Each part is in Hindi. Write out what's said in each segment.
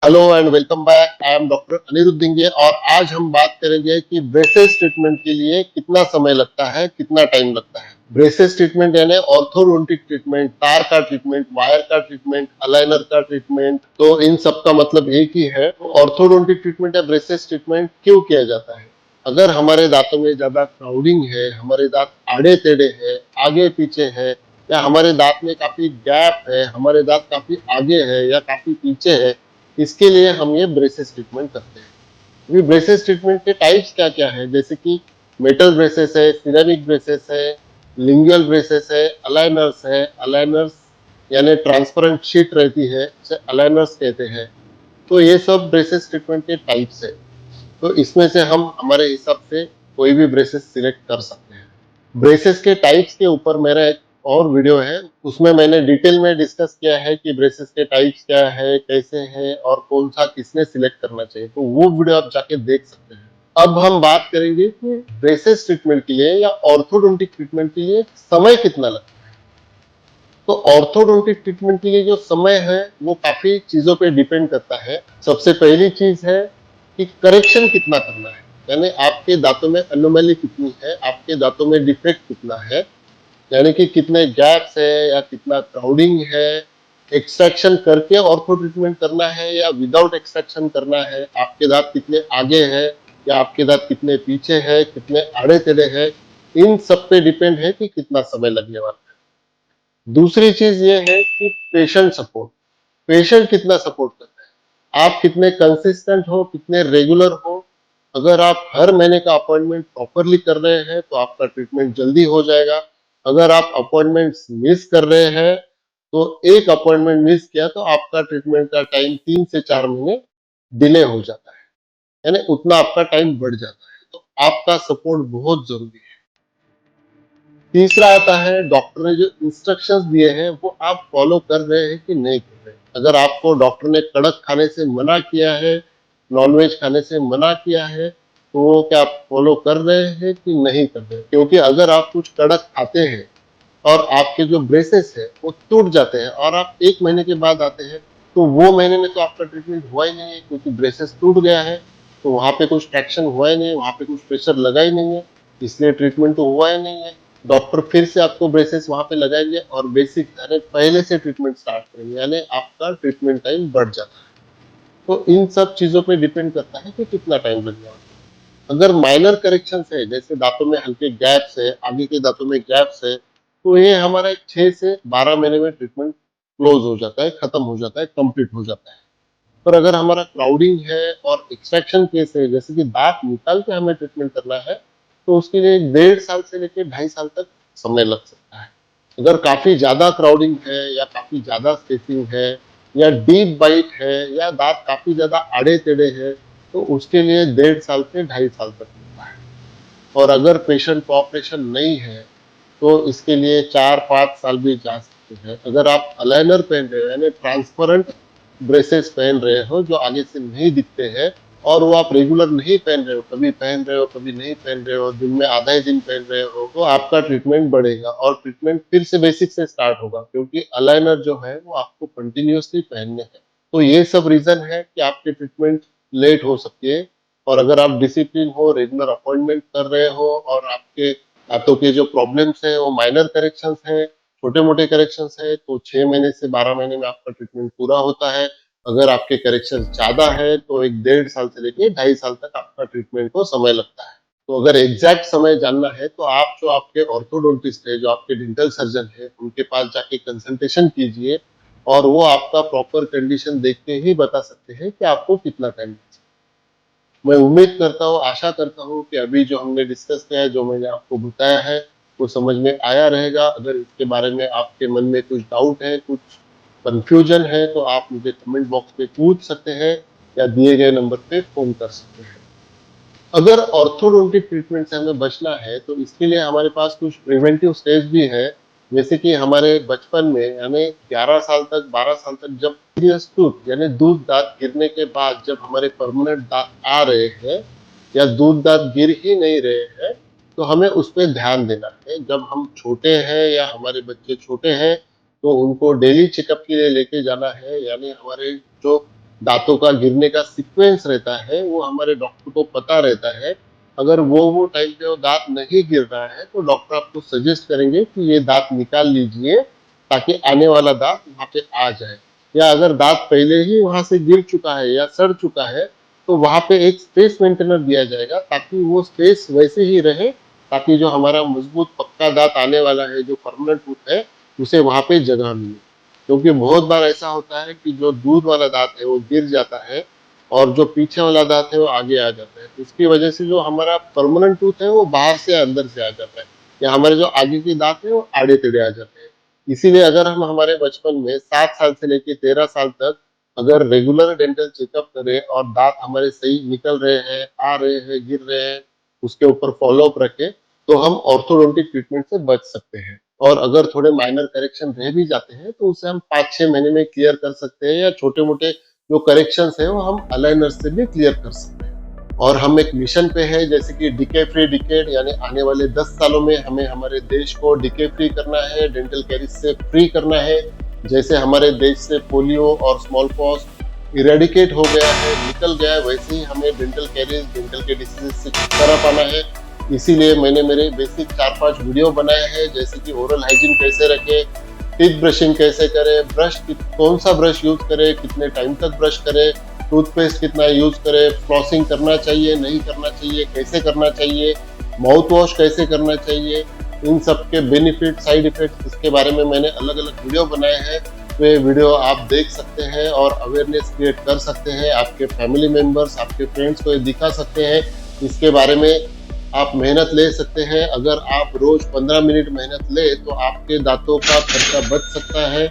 Hello and welcome back. I am doctor Aniruddha Dinge और आज हम बात करेंगे कि ब्रेसेस ट्रीटमेंट के लिए कितना समय लगता है, कितना टाइम लगता है। ब्रेसेस ट्रीटमेंट यानी ऑर्थोडोंटिक ट्रीटमेंट, तार का ट्रीटमेंट, वायर का ट्रीटमेंट, अलाइनर का ट्रीटमेंट, तो इन सब का मतलब एक ही है। ऑर्थोडोंटिक ट्रीटमेंट या ब्रेसेस ट्रीटमेंट क्यों किया जाता है? अगर हमारे दांतों में ज्यादा क्राउडिंग है, हमारे दांत आड़े टेढ़े है, आगे पीछे है, या हमारे दांत में काफी गैप है, हमारे दांत काफी आगे है या काफी पीछे है, इसके लिए हम ये ब्रेसेस ट्रीटमेंट करते हैं। ये ब्रेसेस ट्रीटमेंट के टाइप्स क्या क्या है, जैसे कि मेटल ब्रेसेस है, सिरेमिक ब्रेसेस है, लिंगुअल ब्रेसेस है, अलाइनर्स है। अलाइनर्स यानी ट्रांसपेरेंट शीट रहती है, उसे अलाइनर्स कहते हैं। तो ये सब ब्रेसेस ट्रीटमेंट के टाइप्स है। तो इसमें से हम हमारे हिसाब से कोई भी ब्रेसेस सिलेक्ट कर सकते हैं। ब्रेसेस के टाइप्स के ऊपर मेरा एक और वीडियो है, उसमें मैंने डिटेल में डिस्कस किया है कि ब्रेसेस के टाइप्स क्या है, कैसे हैं और कौन सा किसने सिलेक्ट करना चाहिए। तो वो वीडियो आप जाके देख सकते हैं। अब हम बात करेंगे कि ब्रेसेस ट्रीटमेंट के लिए या ऑर्थोडोंटिक ट्रीटमेंट के लिए समय कितना लगता है। तो ऑर्थोडोंटिक ट्रीटमेंट के लिए जो समय है वो काफी चीजों पे डिपेंड करता है। सबसे पहली चीज है कि करेक्शन कितना करना है, यानी आपके दांतों में एनोमली कितनी है, आपके दांतों में डिफेक्ट कितना है, यानी कि कितने गैप्स है या कितना क्राउडिंग है। एक्सट्रैक्शन करके ऑर्थो ट्रीटमेंट करना है या विदाउट एक्सट्रैक्शन करना है, आपके दांत कितने आगे है या आपके दांत कितने पीछे है, कितने आड़े टेढ़े है, इन सब पे डिपेंड है कि कितना समय लगने वाला है। दूसरी चीज ये है कि पेशेंट सपोर्ट, पेशेंट कितना सपोर्ट करता है, आप कितने कंसिस्टेंट हो, कितने रेगुलर हो। अगर आप हर महीने का अपॉइंटमेंट प्रॉपरली कर रहे हैं तो आपका ट्रीटमेंट जल्दी हो जाएगा। अगर आप अपॉइंटमेंट्स मिस कर रहे हैं तो एक अपॉइंटमेंट मिस किया तो आपका ट्रीटमेंट का टाइम 3 से 4 महीने डिले हो जाता है, यानी उतना आपका टाइम बढ़ जाता है। तो आपका सपोर्ट बहुत जरूरी है। तीसरा आता है डॉक्टर ने जो इंस्ट्रक्शंस दिए हैं वो आप फॉलो कर रहे हैं कि नहीं कर रहे हैं। अगर आपको डॉक्टर ने कड़क खाने से मना किया है, नॉनवेज खाने से मना किया है, तो वो क्या आप फॉलो कर रहे हैं कि नहीं कर रहे हैं? क्योंकि अगर आप कुछ कड़क खाते हैं और आपके जो ब्रेसेस है वो टूट जाते हैं और आप 1 महीने के बाद आते हैं, तो वो महीने में तो आपका ट्रीटमेंट हुआ ही नहीं है, क्योंकि ब्रेसेस टूट गया है। तो वहां पे कुछ ट्रैक्शन हुआ ही नहीं, वहां पे कुछ प्रेशर लगा ही नहीं है, इसलिए ट्रीटमेंट तो हुआ ही नहीं है। डॉक्टर फिर से आपको ब्रेसेस वहां पे लगाएंगे और बेसिक यानी पहले से ट्रीटमेंट स्टार्ट करेंगे, यानी आपका ट्रीटमेंट टाइम बढ़ जाता है। तो इन सब चीजों पे डिपेंड करता है कि कितना टाइम लगेगा। अगर माइनर करेक्शन है, जैसे दांतों में हल्के गैप्स है, आगे के दांतों में गैप्स है, तो ये हमारा 6 से 12 महीने में ट्रीटमेंट क्लोज हो जाता है, खत्म हो जाता है, कंप्लीट हो जाता है। पर अगर हमारा क्राउडिंग है और एक्सट्रैक्शन केस है, जैसे कि दांत निकाल के हमें ट्रीटमेंट करना है, तो उसके लिए 1.5 साल से लेकर 2.5 साल तक समय लग सकता है। अगर काफी ज्यादा क्राउडिंग है या काफी ज्यादा स्पेसिंग है या डीप बाइट है या दांत काफी ज्यादा आड़े टेढ़े है, तो उसके लिए 1.5 साल से 2.5 साल तक लगता है। और अगर पेशेंट कोऑपरेशन नहीं है तो इसके लिए 4-5 साल भी जा सकते हैं। अगर आप अलाइनर पहन रहे हो यानी ट्रांसपेरेंट ब्रेसेस पहन रहे हो जो आगे से नहीं दिखते हैं, और वो आप रेगुलर नहीं पहन रहे हो, कभी पहन रहे हो कभी नहीं पहन रहे हो, दिन में आधा ही दिन पहन रहे हो, तो आपका ट्रीटमेंट बढ़ेगा और ट्रीटमेंट फिर से बेसिक से स्टार्ट होगा, क्योंकि अलाइनर जो है वो आपको कंटिन्यूअसली पहनने हैं। तो ये सब रीजन है कि आपकी ट्रीटमेंट लेट हो सकती है। और अगर आप डिसिप्लिन हो, रेगुलर अपॉइंटमेंट कर रहे हो और आपके दांतों के जो प्रॉब्लम्स है वो माइनर करेक्शंस है, छोटे मोटे करेक्शंस है, तो 6 महीने से 12 महीने में आपका ट्रीटमेंट पूरा होता है। अगर आपके करेक्शन ज्यादा है तो एक 1.5 साल से लेके 2.5 साल तक आपका ट्रीटमेंट को समय लगता है। तो अगर एग्जैक्ट समय जानना है तो आप जो आपके ऑर्थोडोंटिस्ट है, जो आपके डेंटल सर्जन है, उनके पास जाके कंसल्टेशन कीजिए और वो आपका प्रॉपर कंडीशन देख के ही बता सकते हैं कि आपको कितना टाइम। मैं उम्मीद करता हूँ, आशा करता हूँ कि अभी जो हमने डिस्कस किया है, जो मैंने आपको बताया है, वो समझ में आया रहेगा। अगर इसके बारे में आपके मन में कुछ डाउट है, कुछ कंफ्यूजन है, तो आप मुझे कमेंट बॉक्स पे पूछ सकते हैं या दिए गए नंबर पे फोन कर सकते हैं। अगर ऑर्थोडोंटिक ट्रीटमेंट से हमें बचना है तो इसके लिए हमारे पास कुछ प्रिवेंटिव स्टेज भी है। जैसे कि हमारे बचपन में यानी 11 साल तक, 12 साल तक, जब सीरियस टूथ यानी दूध दांत गिरने के बाद जब हमारे परमानेंट दांत आ रहे हैं या दूध दांत गिर ही नहीं रहे हैं, तो हमें उस पर ध्यान देना है। जब हम छोटे हैं या हमारे बच्चे छोटे हैं तो उनको डेली चेकअप के लिए लेके जाना है, यानी हमारे जो दांतों का गिरने का सीक्वेंस रहता है वो हमारे डॉक्टर को पता रहता है। अगर वो टाइम पे वो दांत नहीं गिर रहा है तो डॉक्टर आपको सजेस्ट करेंगे कि ये दांत निकाल लीजिए ताकि आने वाला दांत वहाँ पे आ जाए। या अगर दांत पहले ही वहाँ से गिर चुका है या सड़ चुका है तो वहाँ पे एक स्पेस मेंटेनर दिया जाएगा ताकि वो स्पेस वैसे ही रहे, ताकि जो हमारा मजबूत पक्का दांत आने वाला है, जो परमानेंट टूथ है, उसे वहाँ पे जगह मिले। क्योंकि बहुत बार ऐसा होता है कि जो दूध वाला दांत है वो गिर जाता है और जो पीछे वाला दांत है वो आगे आ जाता है। इसकी वजह से जो हमारा परमानेंट टूथ है वो बाहर से अंदर से आ जाता है, या हमारे जो आगे के दांत है वो आड़े टेढ़े आ जाते हैं। इसीलिए अगर हम हमारे बचपन में 7 साल से लेके 13 साल तक अगर रेगुलर डेंटल चेकअप करें और दांत हमारे सही निकल रहे हैं, आ रहे हैं, गिर रहे हैं, उसके ऊपर फॉलोअप रखें, तो हम ऑर्थोडोंटिक ट्रीटमेंट से बच सकते हैं। और अगर थोड़े माइनर करेक्शन रह भी जाते हैं तो उसे हम 5-6 महीने में क्लियर कर सकते हैं, या छोटे मोटे जो करेक्शंस है वो हम अलाइनर से भी क्लियर कर सकते हैं। और हम एक मिशन पे है, जैसे कि डीके फ्री डिकेड, यानी आने वाले 10 सालों में हमें हमारे देश को डीके फ्री करना है, डेंटल कैरीज से फ्री करना है। जैसे हमारे देश से पोलियो और स्मॉल पॉक्स इरेडिकेट हो गया है, निकल गया है, वैसे ही हमें डेंटल कैरीज, डेंटल के डिसीजेज से छुटकारा पाना है। इसीलिए मैंने मेरे बेसिक 4-5 वीडियो बनाए हैं, जैसे कि ओरल हाइजीन कैसे रखें, टीथ ब्रशिंग कैसे करें, कौन सा ब्रश यूज करें, कितने टाइम तक ब्रश करें, टूथपेस्ट कितना यूज करें, फ्लॉसिंग करना चाहिए नहीं करना चाहिए, कैसे करना चाहिए, माउथ वॉश कैसे करना चाहिए, इन सब के बेनिफिट, साइड इफेक्ट्स, इसके बारे में मैंने अलग अलग वीडियो बनाए हैं। तो ये वीडियो आप देख सकते हैं और अवेयरनेस क्रिएट कर सकते हैं, आपके फैमिली मेंबर्स, आपके फ्रेंड्स को ये दिखा सकते हैं। इसके बारे में आप मेहनत ले सकते हैं। अगर आप रोज 15 मिनट मेहनत ले तो आपके दांतों का खर्चा बच सकता है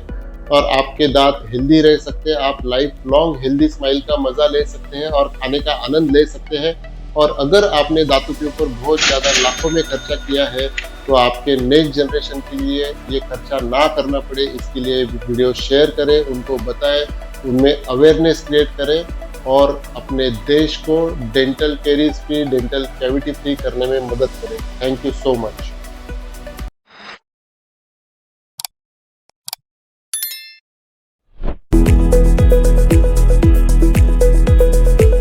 और आपके दांत हेल्दी रह सकते हैं। आप लाइफ लॉन्ग हेल्दी स्माइल का मजा ले सकते हैं और खाने का आनंद ले सकते हैं। और अगर आपने दांतों के ऊपर बहुत ज़्यादा लाखों में खर्चा किया है तो आपके नेक्स्ट जनरेशन के लिए ये खर्चा ना करना पड़े, इसके लिए वीडियो शेयर करें, उनको बताएं, उनमें अवेयरनेस क्रिएट करें और अपने देश को dental caries free, dental cavity free करने में मदद करें। Thank you so much.